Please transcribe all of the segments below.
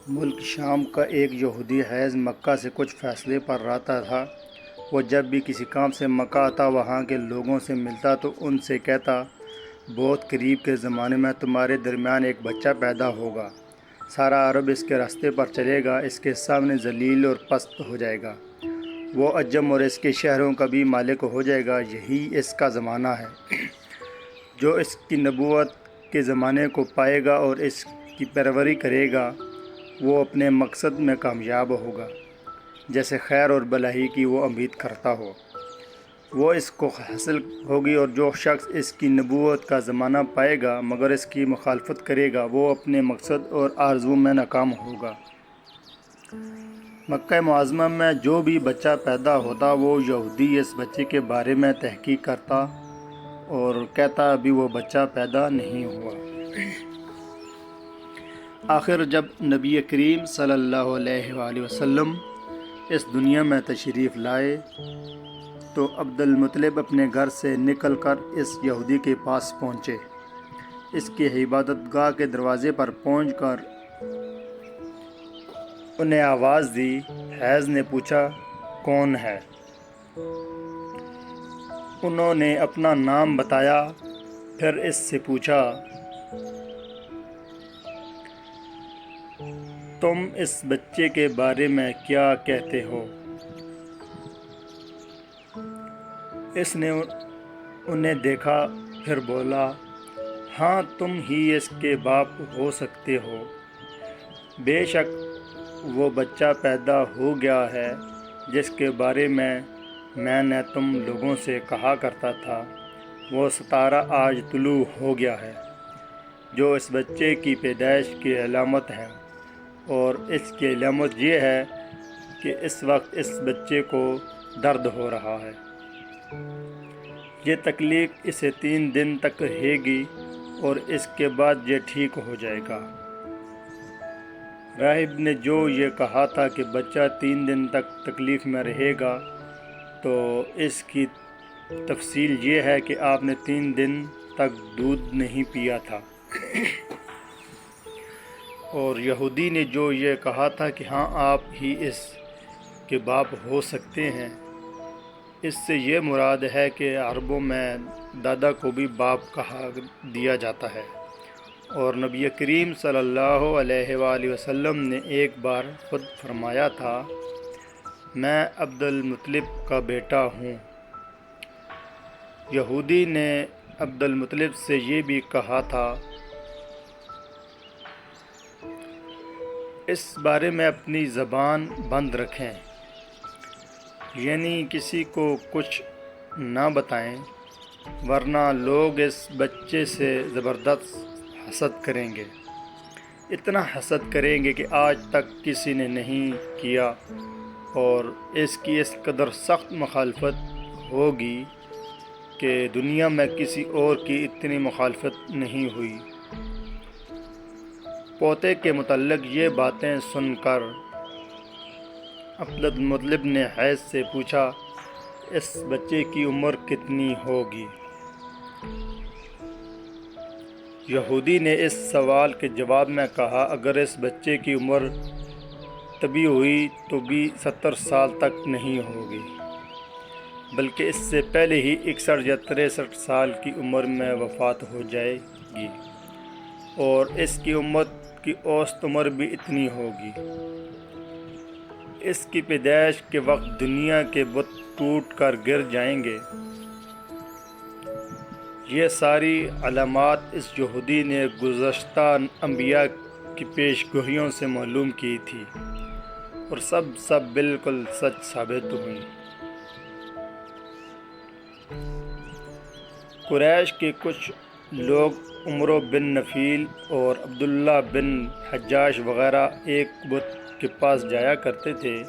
ملک شام کا ایک یہودی حیض مکہ سے کچھ فاصلے پر رہتا تھا۔ وہ جب بھی کسی کام سے مکہ آتا وہاں کے لوگوں سے ملتا تو ان سے کہتا، بہت قریب کے زمانے میں تمہارے درمیان ایک بچہ پیدا ہوگا، سارا عرب اس کے راستے پر چلے گا، اس کے سامنے ذلیل اور پست ہو جائے گا، وہ عجم اور اس کے شہروں کا بھی مالک ہو جائے گا۔ یہی اس کا زمانہ ہے۔ جو اس کی نبوت کے زمانے کو پائے گا اور اس کی پیروی کرے گا وہ اپنے مقصد میں کامیاب ہوگا، جیسے خیر اور بھلائی کی وہ امید کرتا ہو وہ اس کو حاصل ہوگی، اور جو شخص اس کی نبوت کا زمانہ پائے گا مگر اس کی مخالفت کرے گا وہ اپنے مقصد اور آرزو میں ناکام ہوگا۔ مکہ معظمہ میں جو بھی بچہ پیدا ہوتا وہ یہودی اس بچے کے بارے میں تحقیق کرتا اور کہتا ابھی وہ بچہ پیدا نہیں ہوا۔ آخر جب نبی کریم صلی اللہ علیہ وآلہ وسلم اس دنیا میں تشریف لائے تو عبد المطلب اپنے گھر سے نکل کر اس یہودی کے پاس پہنچے۔ اس کی عبادت گاہ کے دروازے پر پہنچ کر انہیں آواز دی۔ حیض نے پوچھا، کون ہے؟ انہوں نے اپنا نام بتایا، پھر اس سے پوچھا، تم اس بچے کے بارے میں کیا کہتے ہو؟ اس نے انہیں دیکھا، پھر بولا، ہاں تم ہی اس کے باپ ہو سکتے ہو، بے شک وہ بچہ پیدا ہو گیا ہے جس کے بارے میں نے تم لوگوں سے کہا کرتا تھا، وہ ستارہ آج طلوع ہو گیا ہے، جو اس بچے کی پیدائش کی علامت ہے، اور اس کی علامت یہ ہے کہ اس وقت اس بچے کو درد ہو رہا ہے، یہ تکلیف اسے 3 دن تک رہے گی اور اس کے بعد یہ ٹھیک ہو جائے گا۔ راہب نے جو یہ کہا تھا کہ بچہ 3 دن تک تکلیف میں رہے گا، تو اس کی تفصیل یہ ہے کہ آپ نے 3 دن تک دودھ نہیں پیا تھا۔ اور یہودی نے جو یہ کہا تھا کہ ہاں آپ ہی اس کے باپ ہو سکتے ہیں، اس سے یہ مراد ہے کہ عربوں میں دادا کو بھی باپ کہا دیا جاتا ہے۔ اور نبی کریم صلی اللہ علیہ وآلہ وسلم نے ایک بار خود فرمایا تھا، میں عبد المطلب کا بیٹا ہوں۔ یہودی نے عبد المطلب سے یہ بھی کہا تھا، اس بارے میں اپنی زبان بند رکھیں، یعنی کسی کو کچھ نہ بتائیں، ورنہ لوگ اس بچے سے زبردست حسد کریں گے، اتنا حسد کریں گے کہ آج تک کسی نے نہیں کیا، اور اس کی اس قدر سخت مخالفت ہوگی کہ دنیا میں کسی اور کی اتنی مخالفت نہیں ہوئی۔ پوتے کے متعلق یہ باتیں سن کر عبد المطلب نے حیض سے پوچھا، اس بچے کی عمر کتنی ہوگی؟ یہودی نے اس سوال کے جواب میں کہا، اگر اس بچے کی عمر طبی ہوئی تو بھی 70 سال تک نہیں ہوگی، بلکہ اس سے پہلے ہی 61 یا 63 سال کی عمر میں وفات ہو جائے گی، اور اس کی امت کی اوسط عمر بھی اتنی ہوگی۔ اس کی پیدائش کے وقت دنیا کے بت ٹوٹ کر گر جائیں گے۔ یہ ساری علامات اس یہودی نے گزشتہ انبیاء کی پیش گوئیوں سے معلوم کی تھی، اور سب بالکل سچ ثابت ہوئیں۔ قریش کے کچھ لوگ عمرو بن نفیل اور عبداللہ بن حجاج وغیرہ ایک بت کے پاس جایا کرتے تھے،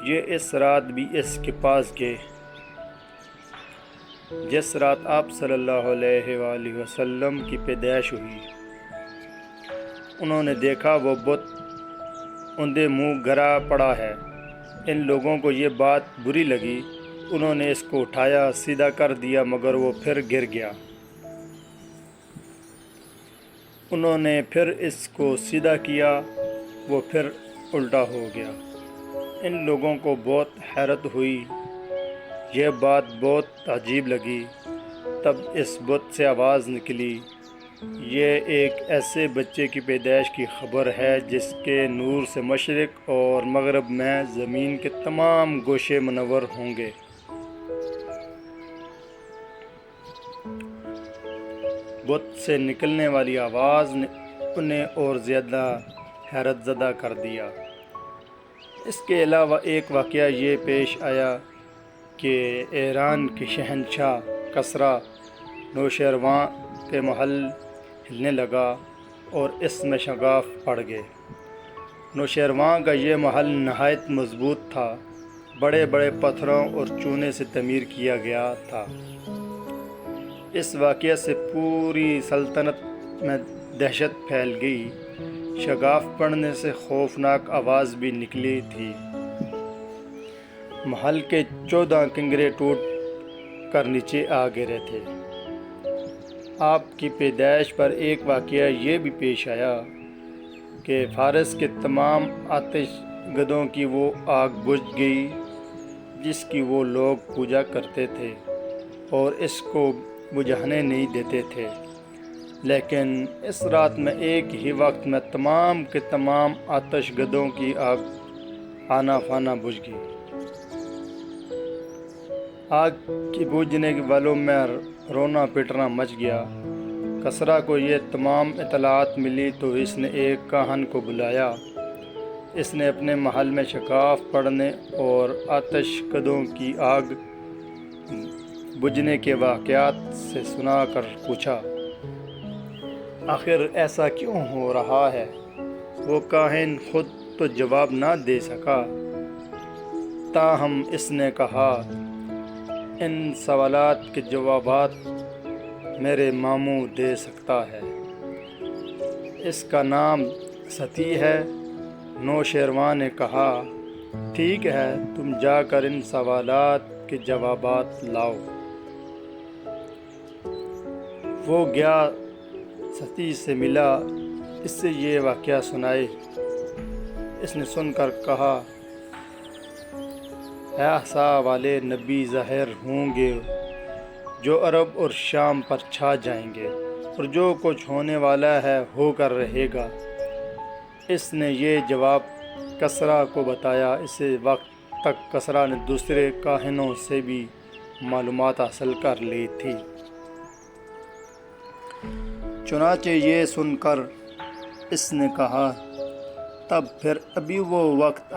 یہ اس رات بھی اس کے پاس گئے جس رات آپ صلی اللہ علیہ وآلہ وسلم کی پیدائش ہوئی۔ انہوں نے دیکھا وہ بت اندھے منہ گرا پڑا ہے۔ ان لوگوں کو یہ بات بری لگی، انہوں نے اس کو اٹھایا، سیدھا کر دیا، مگر وہ پھر گر گیا۔ انہوں نے پھر اس کو سیدھا کیا، وہ پھر الٹا ہو گیا۔ ان لوگوں کو بہت حیرت ہوئی، یہ بات بہت عجیب لگی۔ تب اس بت سے آواز نکلی، یہ ایک ایسے بچے کی پیدائش کی خبر ہے جس کے نور سے مشرق اور مغرب میں زمین کے تمام گوشے منور ہوں گے۔ بت سے نکلنے والی آواز نے انہیں اور زیادہ حیرت زدہ کر دیا۔ اس کے علاوہ ایک واقعہ یہ پیش آیا کہ ایران کے شہنشاہ کسریٰ نوشیروان کے محل ہلنے لگا اور اس میں شگاف پڑ گئے۔ نوشیروان کا یہ محل نہایت مضبوط تھا، بڑے بڑے پتھروں اور چونے سے تعمیر کیا گیا تھا۔ اس واقعے سے پوری سلطنت میں دہشت پھیل گئی۔ شگاف پڑنے سے خوفناک آواز بھی نکلی تھی۔ محل کے 14 کنگرے ٹوٹ کر نیچے آ گرے تھے۔ آپ کی پیدائش پر ایک واقعہ یہ بھی پیش آیا کہ فارس کے تمام آتش گدوں کی وہ آگ بجھ گئی جس کی وہ لوگ پوجا کرتے تھے اور اس کو بجھانے نہیں دیتے تھے، لیکن اس رات میں ایک ہی وقت میں تمام کے تمام آتش گدوں کی آگ آنا فانا بجھ گئی۔ آگ کی بجھنے والوں میں رونا پٹنا مچ گیا۔ کسریٰ کو یہ تمام اطلاعات ملی تو اس نے ایک کاہن کو بلایا۔ اس نے اپنے محل میں شگاف پڑنے اور آتش گدوں کی آگ بجھنے کے واقعات سے سنا کر پوچھا، آخر ایسا کیوں ہو رہا ہے؟ وہ کاہن خود تو جواب نہ دے سکا، تاہم اس نے کہا، ان سوالات کے جوابات میرے ماموں دے سکتا ہے۔ اس کا نام ستی ہے۔ نوشیروان نے کہا، ٹھیک ہے، تم جا کر ان سوالات کے جوابات لاؤ۔ وہ گیا، ستی سے ملا، اس سے یہ واقعہ سنائے۔ اس نے سن کر کہا، احسا والے نبی ظاہر ہوں گے جو عرب اور شام پر چھا جائیں گے، اور جو کچھ ہونے والا ہے ہو کر رہے گا۔ اس نے یہ جواب کسریٰ کو بتایا۔ اسی وقت تک کسریٰ نے دوسرے کاہنوں سے بھی معلومات حاصل کر لی تھی۔ چنانچہ یہ سن کر اس نے کہا، تب پھر ابھی وہ وقت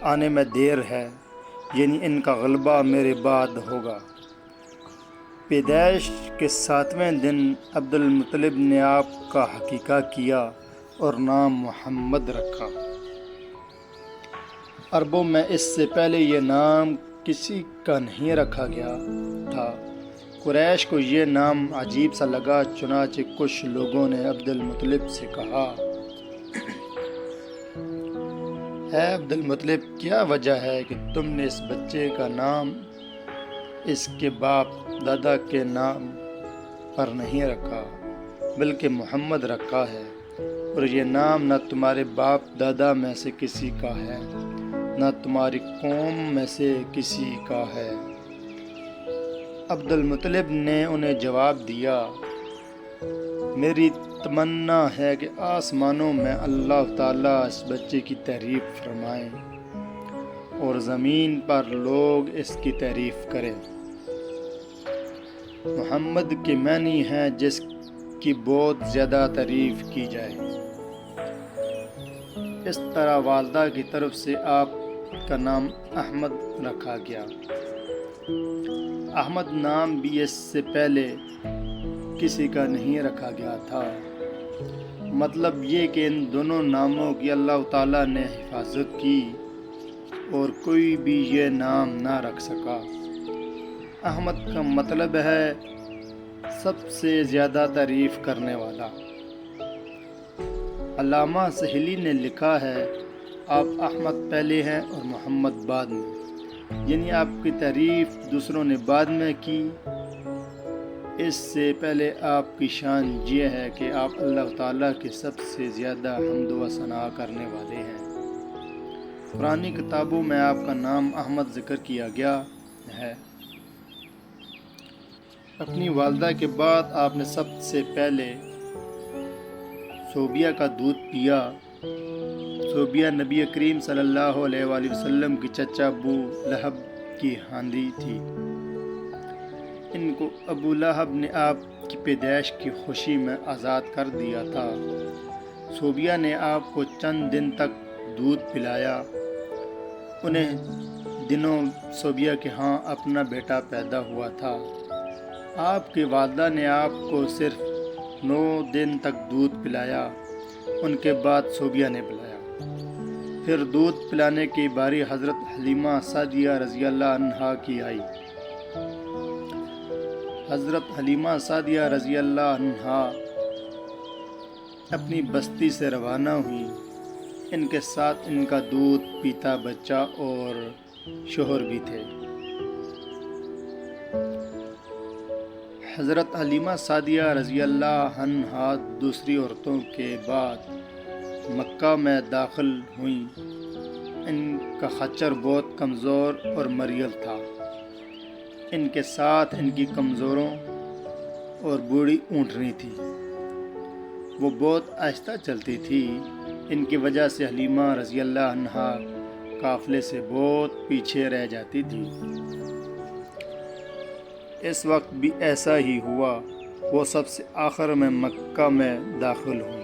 آنے میں دیر ہے، یعنی ان کا غلبہ میرے بعد ہوگا۔ پیدائش کے 7ویں دن عبد المطلب نے آپ کا عقیقہ کیا اور نام محمد رکھا۔ عربوں میں اس سے پہلے یہ نام کسی کا نہیں رکھا گیا تھا۔ قریش کو یہ نام عجیب سا لگا، چنانچہ کچھ لوگوں نے عبد المطلب سے کہا، اے عبد المطلب، کیا وجہ ہے کہ تم نے اس بچے کا نام اس کے باپ دادا کے نام پر نہیں رکھا بلکہ محمد رکھا ہے، اور یہ نام نہ تمہارے باپ دادا میں سے کسی کا ہے نہ تمہاری قوم میں سے کسی کا ہے۔ عبد المطلب نے انہیں جواب دیا، میری تمنا ہے کہ آسمانوں میں اللہ تعالیٰ اس بچے کی تعریف فرمائیں اور زمین پر لوگ اس کی تعریف کریں۔ محمد کے معنی ہے جس کی بہت زیادہ تعریف کی جائے۔ اس طرح والدہ کی طرف سے آپ کا نام احمد رکھا گیا۔ احمد نام بھی اس سے پہلے کسی کا نہیں رکھا گیا تھا۔ مطلب یہ کہ ان دونوں ناموں کی اللہ تعالیٰ نے حفاظت کی اور کوئی بھی یہ نام نہ رکھ سکا۔ احمد کا مطلب ہے سب سے زیادہ تعریف کرنے والا۔ علامہ سہیلی نے لکھا ہے، آپ احمد پہلے ہیں اور محمد بعد میں، یعنی آپ کی تعریف دوسروں نے بعد میں کی۔ اس سے پہلے آپ کی شان یہ ہے کہ آپ اللہ تعالیٰ کے سب سے زیادہ حمد و ثنا کرنے والے ہیں۔ پرانی کتابوں میں آپ کا نام احمد ذکر کیا گیا ہے۔ اپنی والدہ کے بعد آپ نے سب سے پہلے صوبیہ کا دودھ پیا۔ صوبیہ نبی کریم صلی اللہ علیہ وآلہ وسلم کی چچا ابو لہب کی ہاندی تھی۔ ان کو ابو لہب نے آپ کی پیدائش کی خوشی میں آزاد کر دیا تھا۔ صوبیہ نے آپ کو چند دن تک دودھ پلایا۔ انہیں دنوں صوبیہ کے ہاں اپنا بیٹا پیدا ہوا تھا۔ آپ کی والدہ نے آپ کو صرف 9 دن تک دودھ پلایا۔ ان کے بعد صوبیہ نے پلایا۔ پھر دودھ پلانے کی باری حضرت حلیمہ سعدیہ رضی اللہ عنہا کی آئی۔ حضرت حلیمہ سعدیہ رضی اللہ عنہا اپنی بستی سے روانہ ہوئی۔ ان کے ساتھ ان کا دودھ پیتا بچہ اور شوہر بھی تھے۔ حضرت حلیمہ سعدیہ رضی اللہ عنہا دوسری عورتوں کے بعد مکہ میں داخل ہوئیں۔ ان کا خچر بہت کمزور اور مریل تھا۔ ان کے ساتھ ان کی کمزوروں اور بوڑھی اونٹنی تھی۔ وہ بہت آہستہ چلتی تھی۔ ان کی وجہ سے حلیمہ رضی اللہ عنہا قافلے سے بہت پیچھے رہ جاتی تھی۔ اس وقت بھی ایسا ہی ہوا۔ وہ سب سے آخر میں مکہ میں داخل ہوئی۔